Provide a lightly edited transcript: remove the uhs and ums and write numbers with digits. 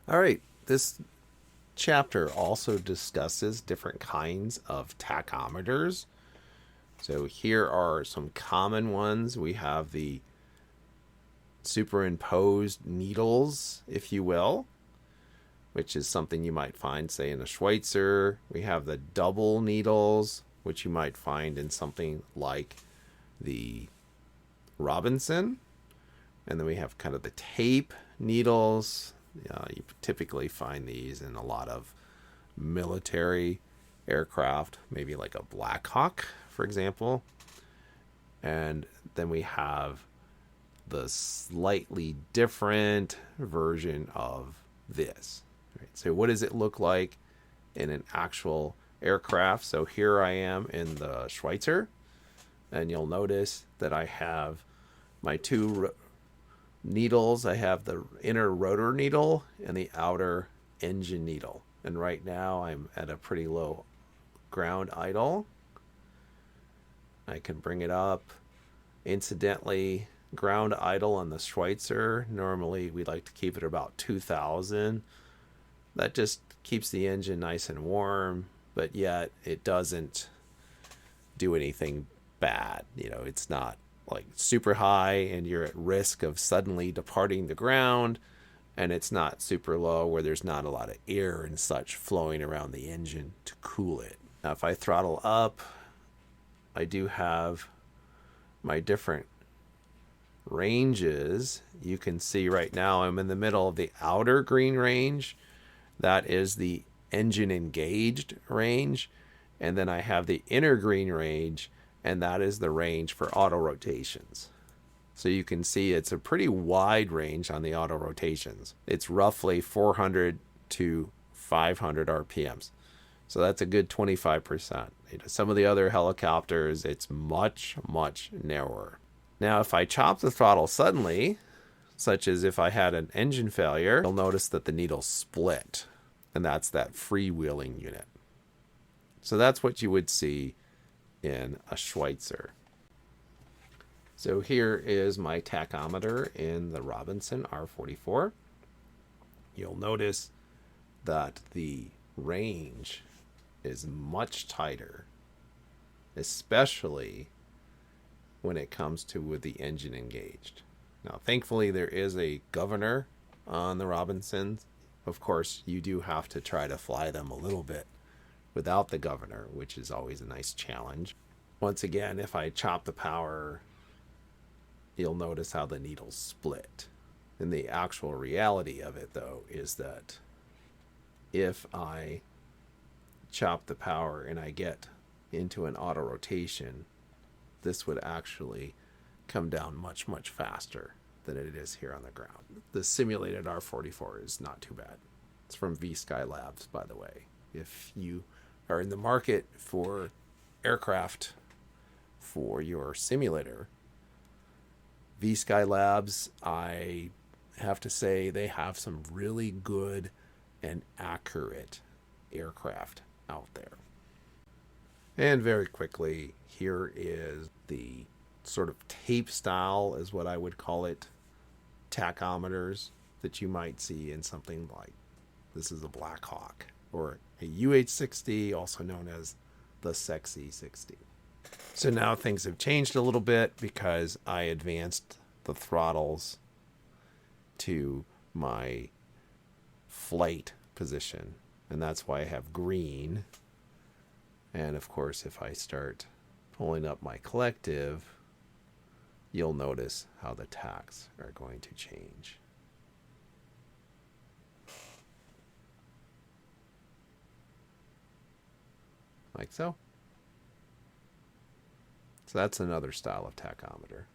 All right, this chapter also discusses different kinds of tachometers. So here are some common ones. We have the superimposed needles, if you will, which is something you might find, say, in a Schweitzer. We have the double needles, which you might find in something like the Robinson. And then we have kind of the tape needles. You typically find these in a lot of military aircraft, maybe like a Black Hawk, for example. And then we have the slightly different version of this. Right? So, what does it look like in an actual aircraft? So, here I am in the Schweitzer, and you'll notice that I have my two needles. I have the inner rotor needle and the outer engine needle. And right now I'm at a pretty low ground idle. I can bring it up. Incidentally, ground idle on the Schweitzer, normally we like to keep it about 2,000. That just keeps the engine nice and warm, but yet it doesn't do anything bad. It's not like super high and you're at risk of suddenly departing the ground, and it's not super low where there's not a lot of air and such flowing around the engine to cool it. Now, if I throttle up, I do have my different ranges. You can see right now I'm in the middle of the outer green range. That is the engine engaged range. And then I have the inner green range, and that is the range for auto rotations. So you can see it's a pretty wide range on the auto rotations. It's roughly 400 to 500 RPMs. So that's a good 25%. Some of the other helicopters, it's much, much narrower. Now, if I chop the throttle suddenly, such as if I had an engine failure, you'll notice that the needles split, and that's that freewheeling unit. So that's what you would see in a Schweitzer. So here is my tachometer in the Robinson R44. You'll notice that the range is much tighter, especially when it comes to with the engine engaged. Now, thankfully, there is a governor on the Robinsons. Of course, you do have to try to fly them a little bit without the governor, which is always a nice challenge. Once again, if I chop the power, you'll notice how the needles split. And the actual reality of it, though, is that if I chop the power and I get into an auto rotation, this would actually come down much, much faster than it is here on the ground. The simulated R44 is not too bad. It's from V-Sky Labs, by the way. If you are in the market for aircraft for your simulator, V-Sky Labs, I have to say they have some really good and accurate aircraft out there. And very quickly, here is the sort of tape style, is what I would call it, tachometers that you might see in something like, this is a Black Hawk, or a UH-60, also known as the Sexy 60. So now things have changed a little bit because I advanced the throttles to my flight position, and that's why I have green. And of course, if I start pulling up my collective, you'll notice how the tachs are going to change. Like so. So that's another style of tachometer.